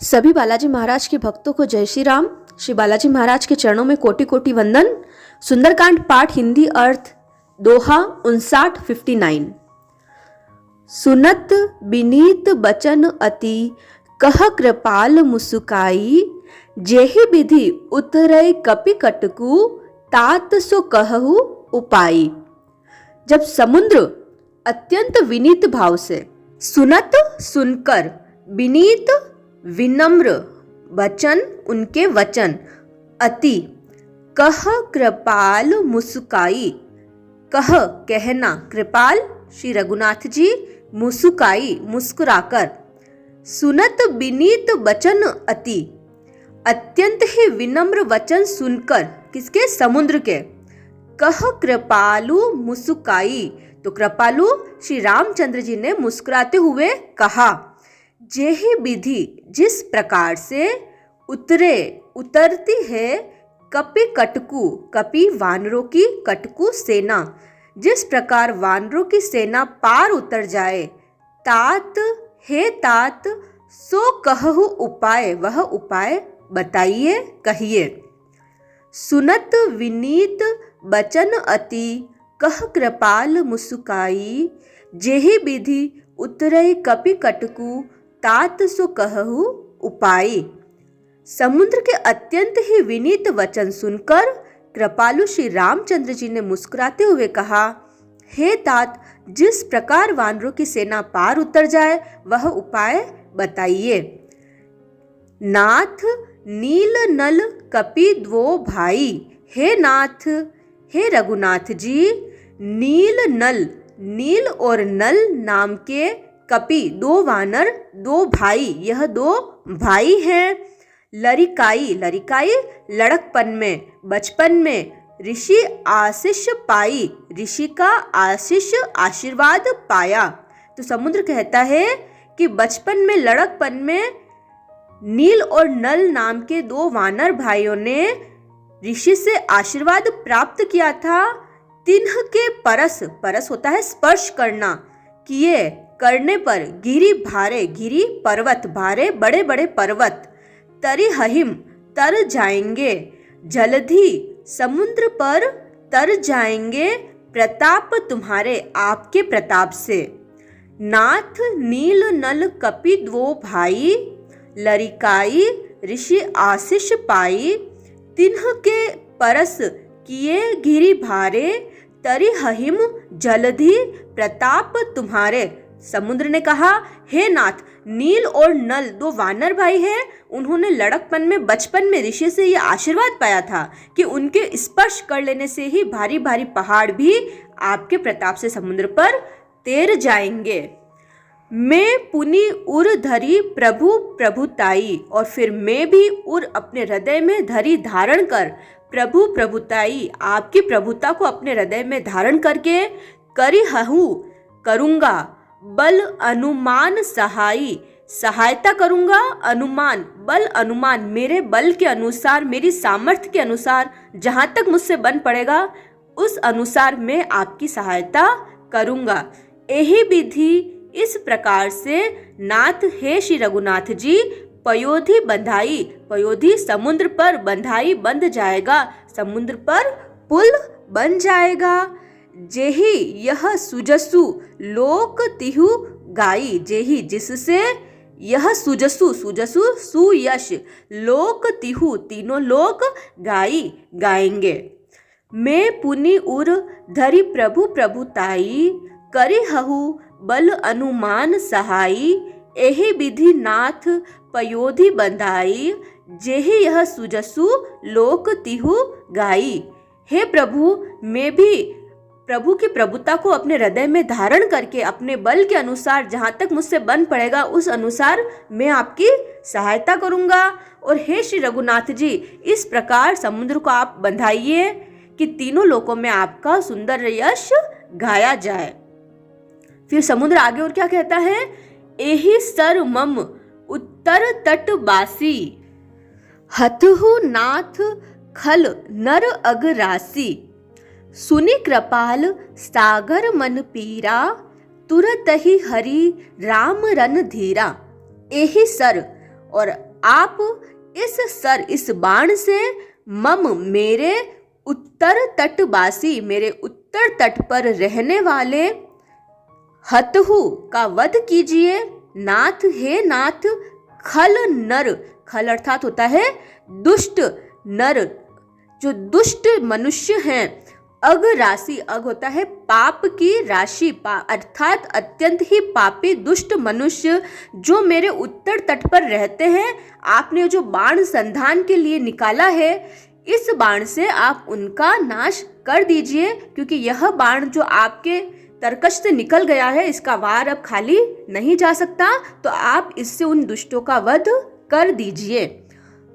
सभी बालाजी महाराज के भक्तों को जय श्री राम। श्री बालाजी महाराज के चरणों में कोटि कोटि वंदन। सुंदरकांड पाठ हिंदी अर्थ दोहा 59। सुनत बिनीत बचन अति कह कृपाल मुसुकाई, जेहि विधि उतरय कपि कटकु तात सो कहु उपाई। जब समुद्र अत्यंत विनीत भाव से, सुनत सुनकर, विनीत विनम्र वचन उनके वचन, अति कह कृपाल मुस्काई, कह कहना, कृपाल श्री रघुनाथ जी, मुस्काई मुस्कुराकर। सुनत विनीत वचन अति, अत्यंत ही विनम्र वचन सुनकर, किसके? समुद्र के। कह कृपालु मुस्काई, तो कृपालु श्री रामचंद्र जी ने मुस्कुराते हुए कहा, जेहि विधि जिस प्रकार से उतरती है कपि कटकु, कपि वानरों की, कटकु सेना, जिस प्रकार वानरों की सेना पार उतर जाए, तात हे तात सो कहु उपाय, वह उपाय बताइए, कहिए। सुनत विनीत बचन अति कह कृपाल मुस्काई, जेहि विधि उतरय कपि कटकु तात सो कहु उपाय। समुद्र के अत्यंत ही विनीत वचन सुनकर कृपालु श्री रामचंद्र जी ने मुस्कुराते हुए कहा, हे तात, जिस प्रकार वानरों की सेना पार उतर जाए वह उपाय बताइए। नाथ नील नल कपि द्वो भाई, हे नाथ, हे रघुनाथ जी, नील नल, नील और नल नाम के कपि, दो वानर, दो भाई, यह दो भाई हैं। लरिकाई, लरिकाई लड़कपन में, बचपन में, ऋषि आशीष पाई, ऋषि का आशीष आशीर्वाद पाया। तो समुद्र कहता है कि बचपन में, लड़कपन में नील और नल नाम के दो वानर भाइयों ने ऋषि से आशीर्वाद प्राप्त किया था। तिन्ह के परस, परस होता है स्पर्श करना, किए करने पर, गिरि भारे, गिरि पर्वत, भारे बड़े बड़े पर्वत, तरि हहिम तर जाएंगे, जलधि समुद्र पर तर जाएंगे, प्रताप तुम्हारे, आपके प्रताप से। नाथ नील नल कपि द्वो भाई, लरिकाई ऋषि आशीष पाई, तिन्ह के परस किए गिरि भारे, तरि हहिम जलधि प्रताप तुम्हारे। समुद्र ने कहा, हे नाथ, नील और नल दो वानर भाई हैं, उन्होंने लड़कपन में, बचपन में ऋषि से यह आशीर्वाद पाया था कि उनके स्पर्श कर लेने से ही भारी भारी पहाड़ भी आपके प्रताप से समुद्र पर तैर जाएंगे। मैं पुनि उर धरी प्रभु प्रभुताई, और फिर मैं भी उर अपने हृदय में धरी, धारण कर, प्रभु प्रभुताई, आपकी प्रभुता को अपने हृदय में धारण करके, करी हहु करूंगा, बल अनुमान सहाई, सहायता करूंगा, अनुमान, बल अनुमान, मेरे बल के अनुसार, मेरी सामर्थ्य के अनुसार, जहां तक मुझसे बन पड़ेगा उस अनुसार मैं आपकी सहायता करूंगा। यही विधि, इस प्रकार से नाथ, हे श्री रघुनाथ जी, पयोधि बंधाई, पयोधि समुद्र पर, बंधाई बंध जाएगा, समुद्र पर पुल बन जाएगा। जेहि यह सुजसु लोक तिहु गाई, जेहि जिससे, यह सुजसु, सुजसु सुयश, लोक तिहु तीनों लोक गाई गाएंगे। मैं पुनि उर धरि प्रभु प्रभुताई, करि हहु बल अनुमान सहाई, एहि विधि नाथ पयोधि बंधाई, जेहि यह सुजसु लोक तिहु गाई। हे प्रभु, मैं भी प्रभु की प्रभुता को अपने हृदय में धारण करके, अपने बल के अनुसार, जहां तक मुझसे बन पड़ेगा उस अनुसार मैं आपकी सहायता करूंगा। और हे श्री रघुनाथ जी, इस प्रकार समुद्र को आप बंधाइए कि तीनों लोकों में आपका सुंदर यश गाया जाए। फिर समुद्र आगे और क्या कहता है? एहि सर मम उत्तर तट बासी, हतहु नाथ खल नर अगरासी, सुनि कृपाल सागर मन पीरा, तुरत ही हरि राम रन धीरा। एहि सर, और आप इस बाण से मम मेरे उत्तर तटवासी, मेरे उत्तर तट पर रहने वाले हतहु का वध कीजिए। नाथ, हे नाथ, खल नर, खल अर्थात होता है दुष्ट नर, जो दुष्ट मनुष्य हैं। अग राशि, अग होता है पाप की राशि, अर्थात अत्यंत ही पापी दुष्ट मनुष्य जो मेरे उत्तर तट पर रहते हैं, आपने जो बाण संधान के लिए निकाला है, इस बाण से आप उनका नाश कर दीजिए, क्योंकि यह बाण जो आपके तरकश से निकल गया है, इसका वार अब खाली नहीं जा सकता, तो आप इससे उन दुष्टों का वध कर दीजिए।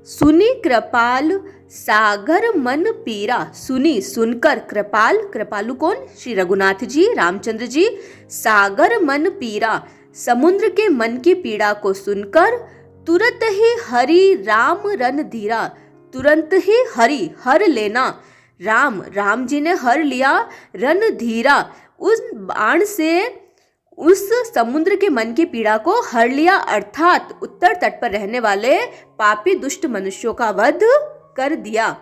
सुनी कृपाल सागर मन पीरा, सुनी सुनकर, कृपाल, कृपालु कौन? श्री रघुनाथ जी, रामचंद्र जी। सागर मन पीरा, समुद्र के मन की पीड़ा को सुनकर, तुरंत ही हरि राम रन धीरा, तुरंत ही हरि, हर लेना, राम जी ने हर लिया, रन धीरा, उस बाण से उस समुद्र के मन की पीड़ा को हर लिया, अर्थात उत्तर तट पर रहने वाले पापी दुष्ट मनुष्यों का वध कर दिया।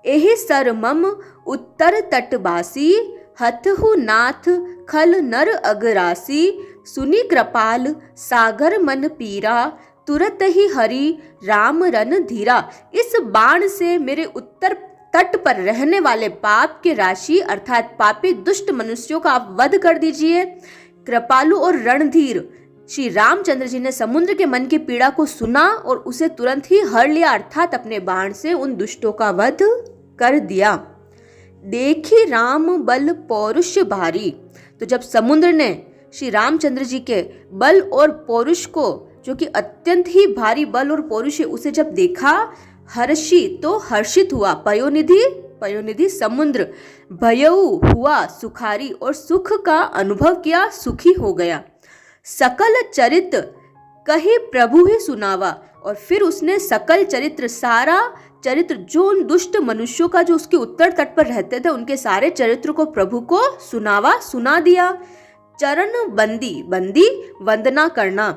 एहि सर मम उत्तर तटवासी, हथहु नाथ खल नर अगरासी, सुनी कृपाल सागर मन पीरा, तुरत ही हरि राम रन धीरा। इस बाण से मेरे उत्तर तट पर रहने वाले पाप के राशि अर्थात पापी दुष्ट मनुष्यों का आप वध कर दीजिए। कृपालु और रणधीर श्री रामचंद्र जी ने समुद्र के मन की पीड़ा को सुना और उसे तुरंत ही हर लिया, अर्थात अपने बाण से उन दुष्टों का वध कर दिया। देखी राम बल पौरुष भारी, तो जब समुद्र ने श्री रामचंद्र जी के बल और पौरुष को, जो कि अत्यंत ही भारी बल और पौरुष है, उसे जब देखा, हर्षि तो हर्षित हुआ, पयोनिधि समुद्र, भयऊ हुआ सुखारी, और सुख का अनुभव किया, सुखी हो गया। सकल चरित्र कही प्रभु ही सुनावा, और फिर उसने सकल चरित्र, सारा चरित्र जो उन दुष्ट मनुष्यों का जो उसके उत्तर तट पर रहते थे, उनके सारे चरित्र को प्रभु को सुना दिया। चरण बंदी, बंदी वंदना करना,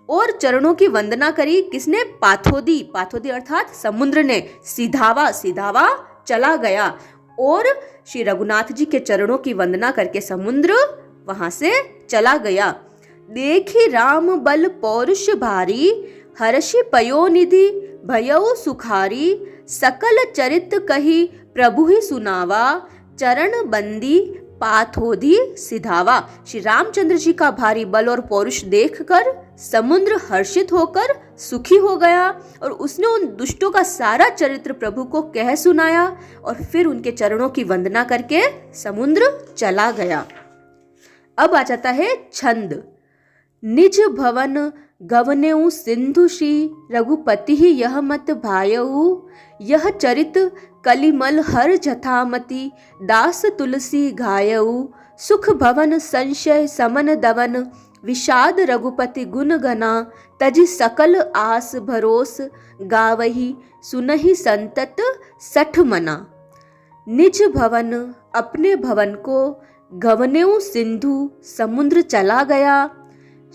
और चरणों की वंदना करी, किसने? पाथोदी अर्थात समुद्र ने। सीधावा चला गया, और श्री रघुनाथ जी के चरणों की वंदना करके समुद्र वहां से चला गया। देखी राम बल पौरुष भारी, हर्षि पयोनिधि भयउ सुखारी, सकल चरित कही प्रभु ही सुनावा, चरण बंदी पाथोदी सिधावा। श्री रामचंद्र जी का भारी बल और पौरुष देखकर समुद्र हर्षित होकर सुखी हो गया, और उसने उन दुष्टों का सारा चरित्र प्रभु को कह सुनाया, और फिर उनके चरणों की वंदना करके समुद्र चला गया। अब आ जाता है छंद। निज भवन गवनेऊ सिंधु श्री रघुपति ही यह मत भायऊ, यह चरित कलिमल हर जथामति, दास तुलसी घायऊ, सुख भवन संशय समन दवन, विषाद रघुपति गुण गना, तजि सकल आस भरोस, गावही सुनहि संतत सठ मना। निज भवन, अपने भवन को, गवनेऊ सिंधु, समुद्र चला गया,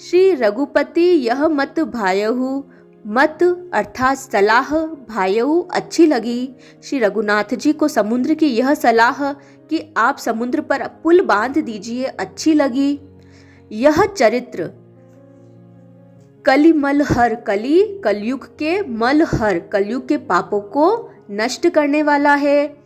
श्री रघुपति यह मत भायहु, मत अर्थात सलाह, भायहु अच्छी लगी, श्री रघुनाथ जी को समुद्र की यह सलाह कि आप समुद्र पर पुल बांध दीजिए, अच्छी लगी। यह चरित्र कलिमलहर, कलयुग के मलहर, कलयुग के पापों को नष्ट करने वाला है।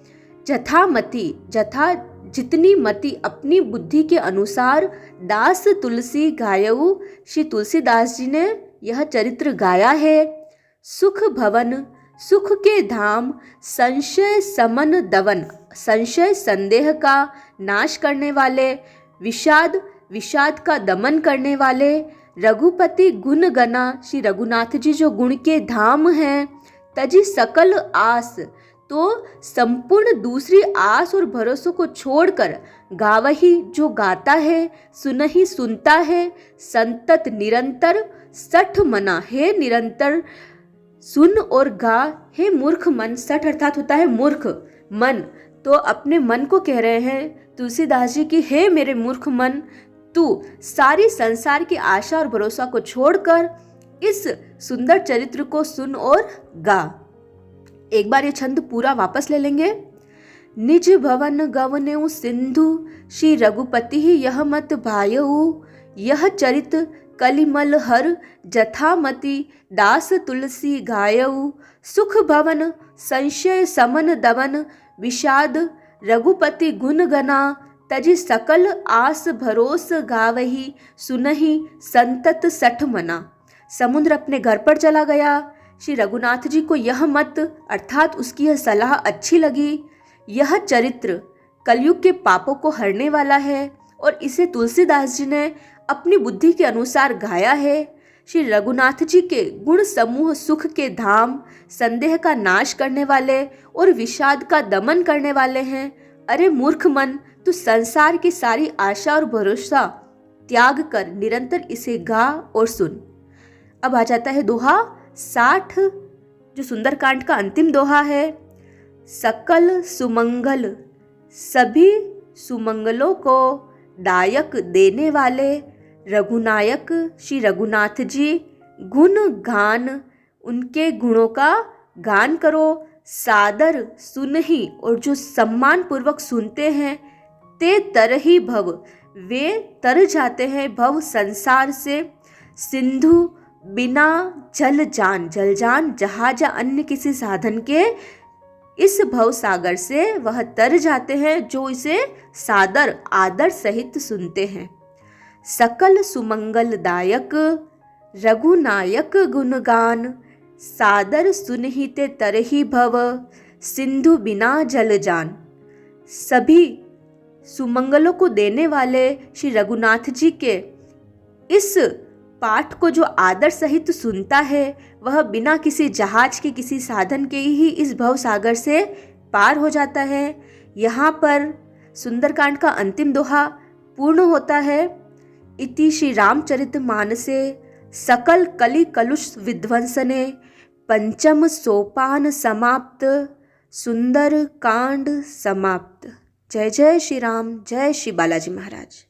जथामति, जथा जितनी मति, अपनी बुद्धि के अनुसार, दास तुलसी गायऊ, श्री तुलसीदास जी ने यह चरित्र गाया है। सुख भवन, सुख के धाम, संशय समन दवन, संशय संदेह का नाश करने वाले, विषाद, विषाद का दमन करने वाले, रघुपति गुण गना, श्री रघुनाथ जी जो गुण के धाम हैं। तजी सकल आस, तो संपूर्ण दूसरी आस और भरोसों को छोड़कर, गावही जो गाता है, सुनही सुनता है, संतत निरंतर, सठ मना है निरंतर सुन और गा, हे मूर्ख मन, सठ अर्थात होता है मूर्ख मन, तो अपने मन को कह रहे हैं तुलसीदास जी की, हे मेरे मूर्ख मन, तू सारी संसार की आशा और भरोसा को छोड़कर इस सुंदर चरित्र को सुन और गा। एक बार ये छंद पूरा वापस ले लेंगे। निज भवन गवनेउ सिंधु, श्री रघुपति यह मत भायऊ। यह चरित कलिमल हर, जथामति दास तुलसी गायऊ। सुख भवन संशय समन दमन, विषाद रघुपति गुण गना। तजि सकल आस भरोस गावही, सुनहि संतत सठ मना। समुद्र अपने घर पर चला गया। श्री रघुनाथ जी को यह मत अर्थात उसकी यह सलाह अच्छी लगी। यह चरित्र कलयुग के पापों को हरने वाला है और इसे तुलसीदास जी ने अपनी बुद्धि के अनुसार गाया है। श्री रघुनाथ जी के गुण समूह सुख के धाम, संदेह का नाश करने वाले और विषाद का दमन करने वाले हैं। अरे मूर्ख मन, तू संसार की सारी आशा और भरोसा त्याग कर निरंतर इसे गा और सुन। अब आ जाता है दोहा 60, जो सुंदरकांड का अंतिम दोहा है। सकल सुमंगल, सभी सुमंगलों को दायक देने वाले रघुनायक श्री रघुनाथ जी, गुण गान, उनके गुणों का गान करो। सादर सुनहि, और जो सम्मान पूर्वक सुनते हैं, ते तरहि भव, वे तर जाते हैं भव संसार से। सिंधु बिना जल जान, जल जान जहाज या अन्य किसी साधन के इस भव सागर से वह तर जाते हैं जो इसे सादर आदर सहित सुनते हैं। सकल सुमंगल दायक रघुनायक गुणगान, सादर सुनहिते तरहि भव, सिंधु बिना जल जान। सभी सुमंगलों को देने वाले श्री रघुनाथ जी के इस पाठ को जो आदर सहित सुनता है, वह बिना किसी जहाज के, किसी साधन के ही इस भव सागर से पार हो जाता है। यहाँ पर सुंदरकांड का अंतिम दोहा पूर्ण होता है। इति श्री रामचरितमानसे सकल कलि कलुष विध्वंसने, पंचम सोपान समाप्त, सुंदर कांड समाप्त। जय जय श्री राम, जय श्री बालाजी महाराज।